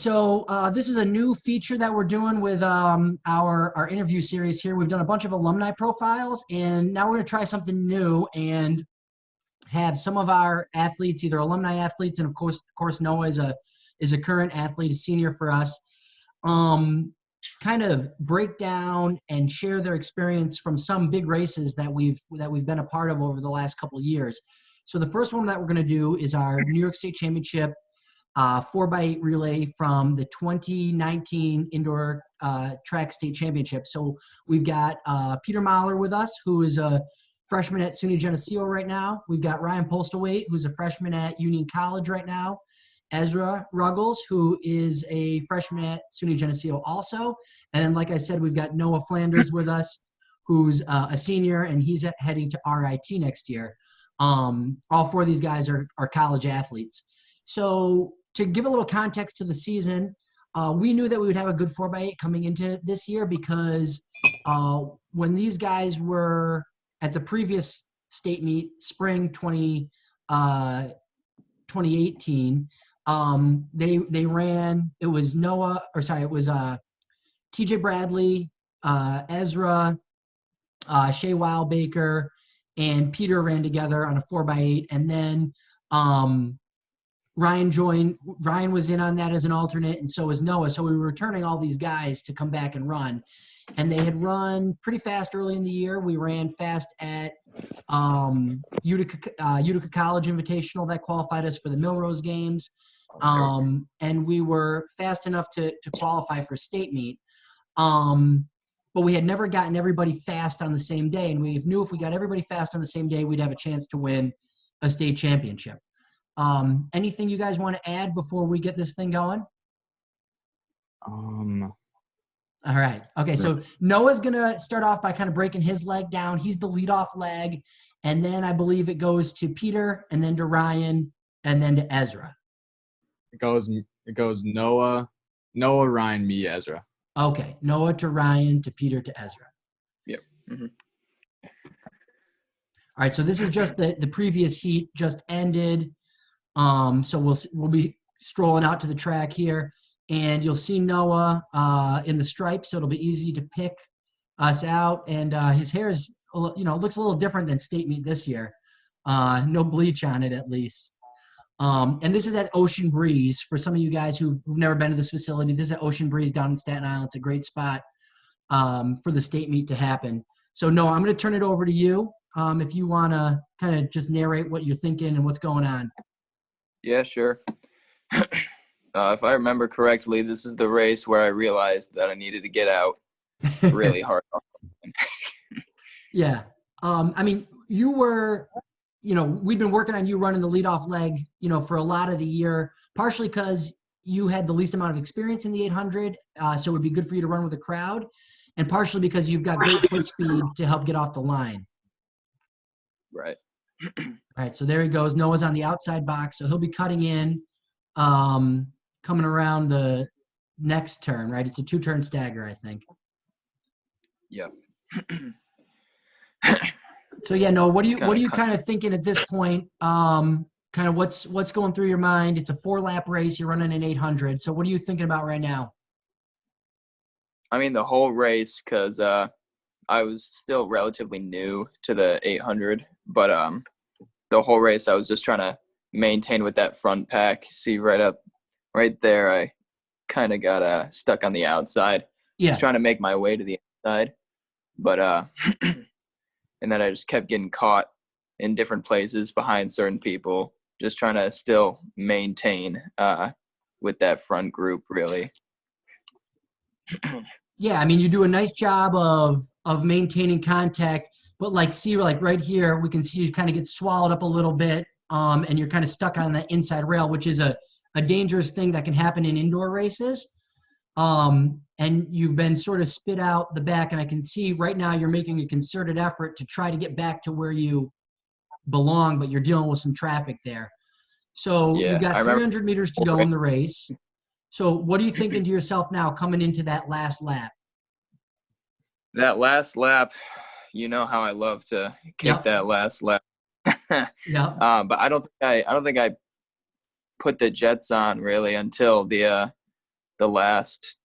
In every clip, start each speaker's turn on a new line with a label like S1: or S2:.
S1: so this is a new feature that we're doing with our interview series here. We've done a bunch of alumni profiles, and now we're going to try something new and have some of our athletes, either alumni athletes, and of course Noah is a current athlete, a senior for us, kind of break down and share their experience from some big races that we've been a part of over the last couple of years. So the first one that we're going to do is our New York State Championship 4x8 relay from the 2019 Indoor Track State Championship. So we've got Peter Moller with us, who is a freshman at SUNY Geneseo right now. We've got Ryan Postlethwait, who's a freshman at Union College right now. Ezra Ruggles, who is a freshman at SUNY Geneseo also. And then, like I said, we've got Noah Flanders with us, who's a senior, and he's heading to RIT next year. All four of these guys are college athletes. So to give a little context to the season, we knew that we would have a good 4x8 coming into this year because when these guys were at the previous state meet, spring 2018, they ran, it was TJ Bradley, Ezra, Shea Wildbaker, and Peter ran together on a 4x8. And then Ryan was in on that as an alternate, and so was Noah. So we were returning all these guys to come back and run. And they had run pretty fast early in the year. We ran fast at Utica College Invitational that qualified us for the Milrose Games. And we were fast enough to qualify for state meet. But we had never gotten everybody fast on the same day. And we knew if we got everybody fast on the same day, we'd have a chance to win a state championship. Anything you guys want to add before we get this thing going? All right. Okay. So Noah's going to start off by kind of breaking his leg down. He's the leadoff leg. And then I believe it goes to Peter and then to Ryan and then to Ezra.
S2: It goes Noah, Ryan, me, Ezra.
S1: Okay. Noah to Ryan to Peter to Ezra.
S2: Yep. Mm-hmm.
S1: All right. So this is just the previous heat just ended. So we'll be strolling out to the track here. And you'll see Noah in the stripes, so it'll be easy to pick us out. And his hair is, looks a little different than state meet this year. No bleach on it, at least. And this is at Ocean Breeze. For some of you guys who've never been to this facility, this is at Ocean Breeze down in Staten Island. It's a great spot for the state meet to happen. So, Noah, I'm going to turn it over to you if you want to kind of just narrate what you're thinking and what's going on.
S3: Yeah, sure. If I remember correctly, this is the race where I realized that I needed to get out really hard.
S1: Yeah. I mean, you were, we'd been working on you running the leadoff leg, for a lot of the year, partially because you had the least amount of experience in the 800, so it would be good for you to run with a crowd, and partially because you've got great foot speed to help get off the line.
S3: Right.
S1: All right, so there he goes. Noah's on the outside box, so he'll be cutting in, coming around the next turn, right? It's a 2-turn stagger, I think.
S3: Yep.
S1: So yeah, Noah, what are you kind of thinking at this point? Kind of what's going through your mind? It's a 4-lap race. You're running an 800. So what are you thinking about right now?
S3: I mean, the whole race, because I was still relatively new to the 800, but the whole race I was just trying to maintain with that front pack. See right there, I kind of got stuck on the outside.
S1: Yeah.
S3: I was trying to make my way to the inside, but and then I just kept getting caught in different places behind certain people, just trying to still maintain with that front group, really.
S1: Yeah, I mean, you do a nice job of maintaining contact, but like right here, we can see you kind of get swallowed up a little bit, and you're kind of stuck on the inside rail, which is a dangerous thing that can happen in indoor races. And you've been sort of spit out the back, and I can see right now you're making a concerted effort to try to get back to where you belong, but you're dealing with some traffic there. So
S3: yeah,
S1: you've got 300 meters to go in the race. So what are you thinking to yourself now coming into that last lap?
S3: That last lap, you know how I love to kick that last lap.
S1: Yeah.
S3: But I don't think I put the jets on really until the the last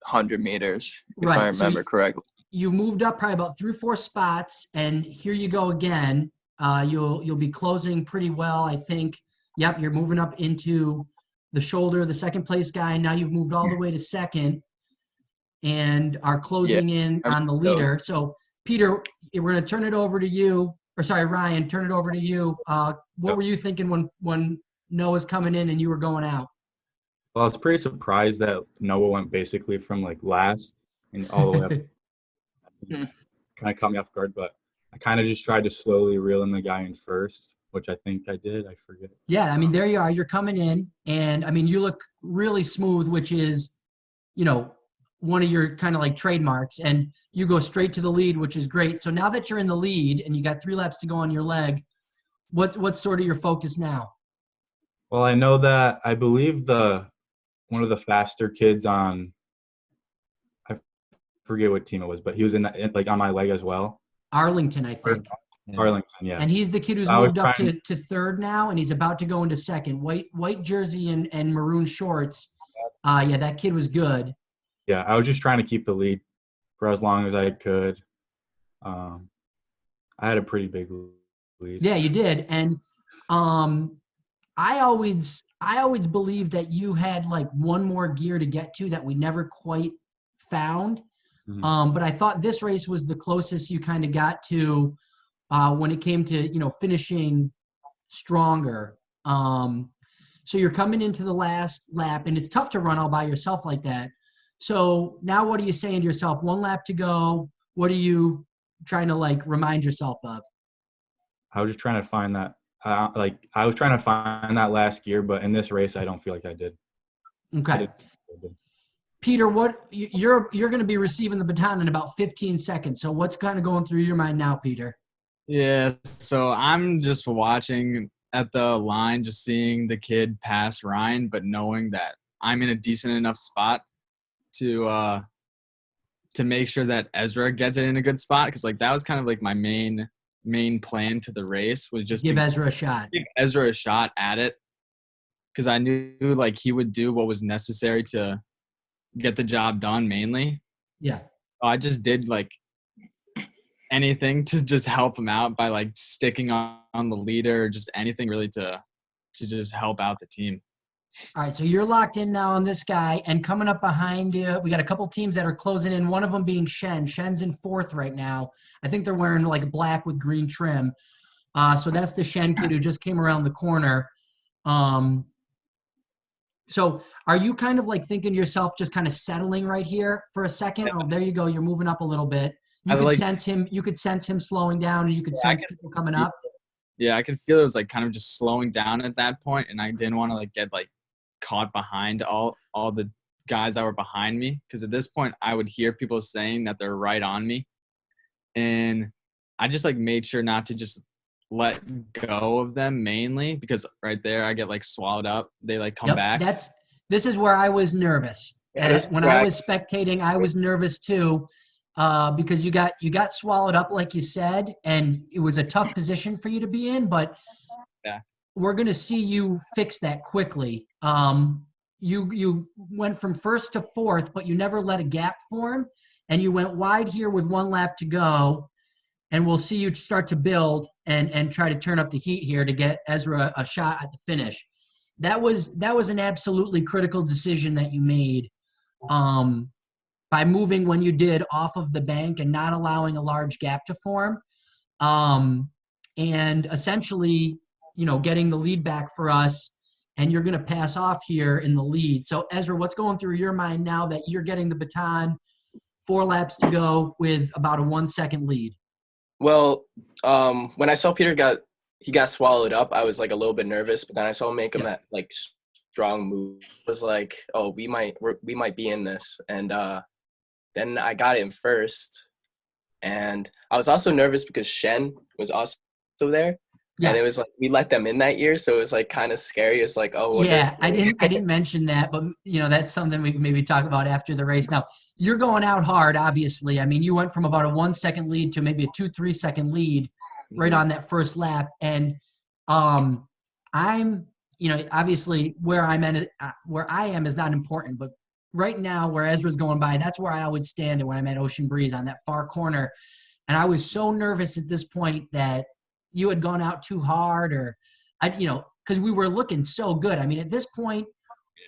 S3: 100 meters, if
S1: Right,
S3: I
S1: so
S3: remember correctly.
S1: You moved up probably about 3 or 4 spots, and here you go again. You'll be closing pretty well, I think. Yep, you're moving up into the shoulder, the second place guy. Now you've moved all the way to second and are closing in
S3: I'm
S1: on the
S3: so-
S1: leader. So, Peter, we're going to turn it over to you. Or sorry, Ryan, turn it over to you. What were you thinking when Noah's coming in and you were going out?
S4: Well, I was pretty surprised that Noah went basically from like last and all the way up. Kind of caught me off guard, but I kind of just tried to slowly reel in the guy in first, which I think I did. I forget.
S1: Yeah, I mean, there you are. You're coming in, and I mean, you look really smooth, which is, one of your kind of like trademarks. And you go straight to the lead, which is great. So now that you're in the lead and you got 3 laps to go on your leg, what's sort of your focus now?
S4: Well, I know that I believe one of the faster kids on, I forget what team it was, but he was in that like on my leg as well.
S1: Arlington, I think.
S4: Arlington, yeah.
S1: And he's the kid who's
S4: I was
S1: moved up
S4: trying-
S1: to third now, and he's about to go into second. White jersey and maroon shorts. Yeah, that kid was good.
S4: Yeah, I was just trying to keep the lead for as long as I could. I had a pretty big lead.
S1: Yeah, you did. And I always believed that you had like one more gear to get to that we never quite found.
S4: Mhm.
S1: But I thought this race was the closest you kind of got to when it came to, finishing stronger. So you're coming into the last lap, and it's tough to run all by yourself like that. So now what are you saying to yourself? 1 lap to go. What are you trying to like remind yourself of?
S4: I was just trying to find that. I was trying to find that last gear, but in this race, I don't feel like I did.
S1: Okay. Peter, you're going to be receiving the baton in about 15 seconds. So what's kind of going through your mind now, Peter?
S2: Yeah, so I'm just watching at the line, just seeing the kid pass Ryan, but knowing that I'm in a decent enough spot to make sure that Ezra gets it in a good spot, because like that was kind of like my main plan to the race, was just
S1: Give
S2: to
S1: Ezra a shot.
S2: give Ezra a shot at it, because I knew like he would do what was necessary to get the job done mainly.
S1: Yeah.
S2: I just did like anything to just help him out by like sticking on the leader, or just anything really to just help out the team.
S1: All right, so you're locked in now on this guy, and coming up behind you, we got a couple teams that are closing in, one of them being Shen. Shen's in 4th right now. I think they're wearing like black with green trim. So that's the Shen kid who just came around the corner. So are you kind of like thinking to yourself, just kind of settling right here for a second? Oh, there you go. You're moving up a little bit. You could sense him slowing down, and you could sense people coming up.
S2: Yeah, I could feel it was like kind of just slowing down at that point, and I didn't want to like get like caught behind all the guys that were behind me, because at this point I would hear people saying that they're right on me, and I just like made sure not to just let go of them, mainly because right there I get like swallowed up. They like come back.
S1: This is where I was nervous. When I was spectating, I was nervous too, because you got swallowed up like you said, and it was a tough position for you to be in, but
S2: yeah,
S1: we're going to see you fix that quickly. You went from 1st to 4th, but you never let a gap form, and you went wide here with 1 lap to go, and we'll see you start to build and try to turn up the heat here to get Ezra a shot at the finish. That was an absolutely critical decision that you made by moving when you did off of the bank and not allowing a large gap to form, and essentially, getting the lead back for us, and you're going to pass off here in the lead. So Ezra, what's going through your mind now that you're getting the baton, 4 laps to go with about a 1 second lead?
S5: Well, when I saw Peter got swallowed up, I was like a little bit nervous, but then I saw him make that like strong move. I was like, oh, we might be in this. And then I got it in first. And I was also nervous because Shen was also there. Yes. And it was like we let them in that year, so it was like kind of scary. It's like, oh,
S1: yeah, I didn't mention that, but that's something we can maybe talk about after the race. Now, you're going out hard, obviously. I mean, you went from about a 1 second lead to maybe a 2-3 second lead right on that first lap, and I'm obviously where I am is not important, but right now where Ezra's going by, that's where I would stand when I'm at Ocean Breeze on that far corner. And I was so nervous at this point that you had gone out too hard or, because we were looking so good. I mean, at this point,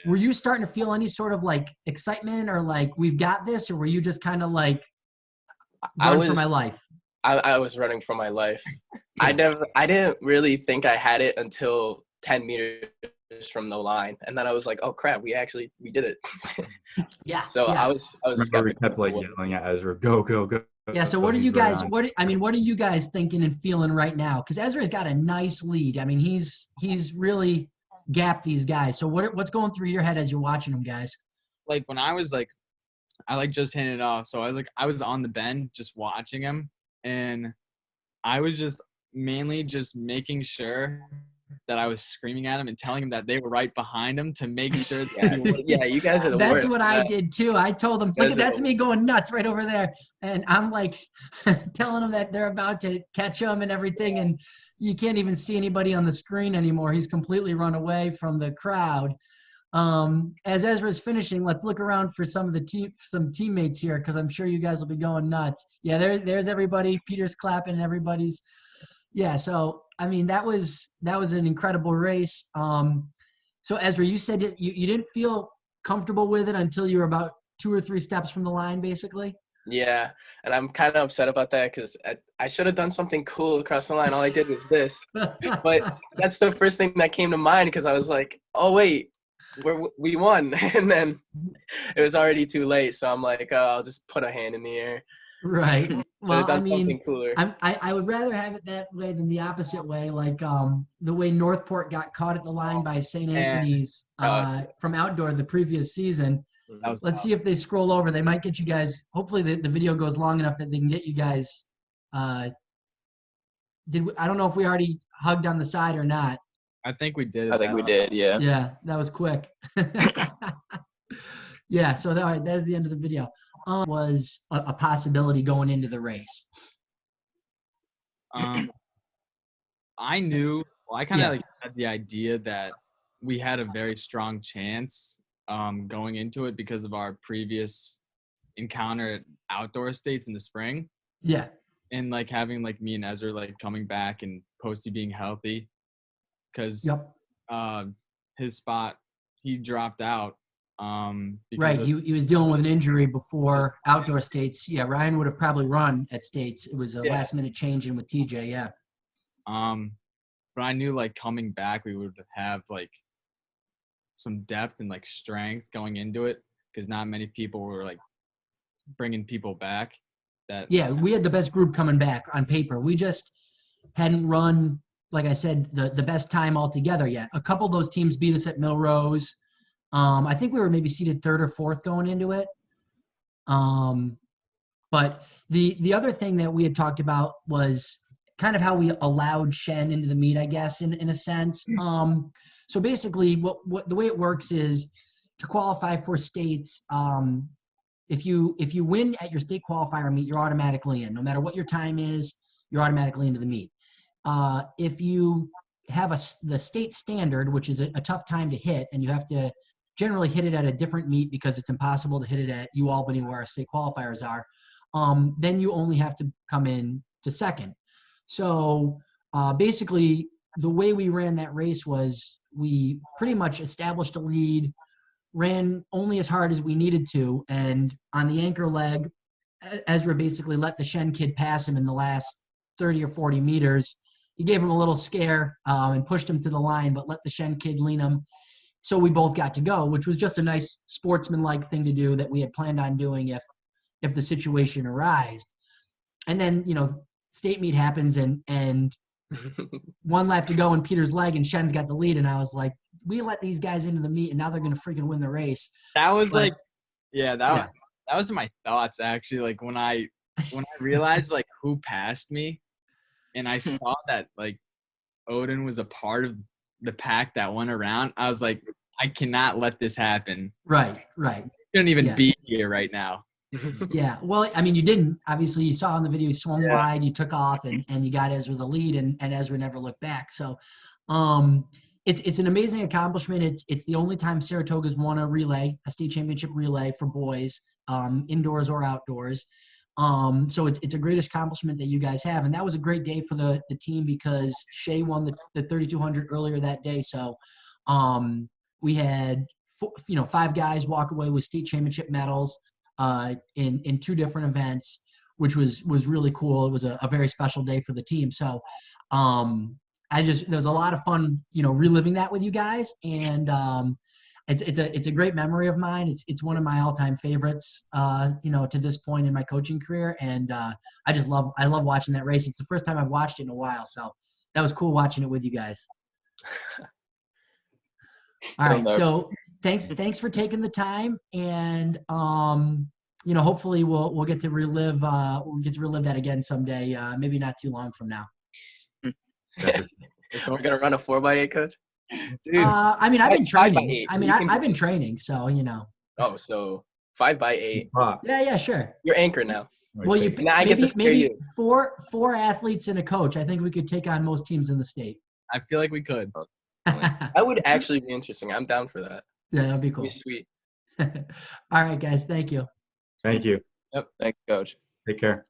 S1: were you starting to feel any sort of like excitement or like we've got this, or were you just kind of like run for my life?
S5: I was running for my life. I didn't really think I had it until 10 meters from the line, and then I was like, oh crap, we did it.
S1: Yeah.
S5: So
S1: yeah.
S5: I was
S4: Remember we kept like yelling at Ezra, go, go, go.
S1: Yeah. So what are you guys? What are you guys thinking and feeling right now? Because Ezra's got a nice lead. I mean, he's really gapped these guys. So what's going through your head as you're watching them, guys?
S2: Like when I was like, I like just handed it off. So I was on the bend just watching him, and I was just mainly just making sure that I was screaming at him and telling him that they were right behind him to make sure that
S5: yeah, you guys are the
S1: That's
S5: worst.
S1: what I did too. I told them, look, that's me going nuts right over there. And I'm like telling them that they're about to catch him and everything. And you can't even see anybody on the screen anymore. He's completely run away from the crowd. As Ezra's finishing, let's look around for some teammates here, because I'm sure you guys will be going nuts. Yeah, there's everybody. Peter's clapping and everybody's. Yeah, so I mean that was an incredible race. So Ezra, you said you didn't feel comfortable with it until you were about 2 or 3 steps from the line, basically.
S5: Yeah, and I'm kind of upset about that because I should have done something cool across the line. All I did was this, but that's the first thing that came to mind because I was like, oh wait, we won, and then it was already too late. So I'm like, oh, I'll just put a hand in the air.
S1: Right. Well, I mean,
S5: cooler.
S1: I would rather have it that way than the opposite way, like the way Northport got caught at the line by St. Anthony's from outdoor the previous season. Let's see if they scroll over. They might get you guys. Hopefully, the video goes long enough that they can get you guys. I don't know if we already hugged on the side or not.
S2: I think we did.
S3: I think we did. Yeah.
S1: Yeah, that was quick. Yeah. So there's the end of the video. Was a possibility going into the race?
S2: I knew. Well, I kind of had the idea that we had a very strong chance going into it because of our previous encounter at outdoor estates in the spring.
S1: Yeah.
S2: And like having like me and Ezra like coming back and Posty being healthy, because his spot he dropped out.
S1: Right, he was dealing with an injury before outdoor states. Yeah, Ryan would have probably run at states. It was a last minute change in with TJ. Yeah.
S2: But I knew like coming back, we would have like some depth and like strength going into it because not many people were like bringing people back. Yeah,
S1: we had the best group coming back on paper. We just hadn't run, like I said, the best time altogether yet. A couple of those teams beat us at Milrose. I think we were maybe seated 3rd or 4th going into it. But the other thing that we had talked about was kind of how we allowed Shen into the meet, I guess, in a sense. So basically, what the way it works is to qualify for states. If you win at your state qualifier meet, you're automatically in. No matter what your time is, you're automatically into the meet. If you have the state standard, which is a tough time to hit, and you have to generally hit it at a different meet because it's impossible to hit it at UAlbany where our state qualifiers are, then you only have to come in to 2nd. So basically, the way we ran that race was we pretty much established a lead, ran only as hard as we needed to, and on the anchor leg, Ezra basically let the Shen kid pass him in the last 30 or 40 meters. He gave him a little scare and pushed him to the line, but let the Shen kid lean him. So we both got to go, which was just a nice sportsman-like thing to do that we had planned on doing if the situation arose. And then, state meet happens and one lap to go in Peter's leg and Shen's got the lead. And I was like, we let these guys into the meet and now they're going to freaking win the race.
S2: That was that was my thoughts actually. Like when I realized like who passed me and I saw that like Odin was a part of the pack that went around, I was like, I cannot let this happen.
S1: Right.
S2: You shouldn't even be here right now.
S1: Yeah. Well, I mean, you didn't. Obviously, you saw in the video, you swung wide, you took off, and you got Ezra the lead, and Ezra never looked back. So, it's an amazing accomplishment. It's the only time Saratoga's won a state championship relay for boys, indoors or outdoors. So it's a great accomplishment that you guys have, and that was a great day for the team because Shea won the 3200 earlier that day. So we had 5 guys walk away with state championship medals in 2 different events, which was really cool. It was a very special day for the team. So there was a lot of fun, reliving that with you guys, and it's a great memory of mine. It's one of my all-time favorites, to this point in my coaching career, and I love watching that race. It's the first time I've watched it in a while, so that was cool watching it with you guys. All right, so thanks for taking the time, and hopefully we'll get to relive that again someday, maybe not too long from now.
S5: We're gonna run a 4x8, coach.
S2: Dude,
S1: I've been training.
S5: 5x8.
S1: I've been training, so
S5: Oh, so 5x8.
S1: Yeah, sure.
S5: You're anchor now.
S1: Well,
S5: Now I get to scare
S1: maybe
S5: you.
S1: four athletes and a coach. I think we could take on most teams in the state.
S2: I feel like we could.
S5: That would actually be interesting. I'm down for that.
S1: Yeah, that'd be cool.
S5: Be sweet.
S1: All right, guys. Thank you.
S4: Thank you.
S3: Thanks, Coach.
S4: Take care.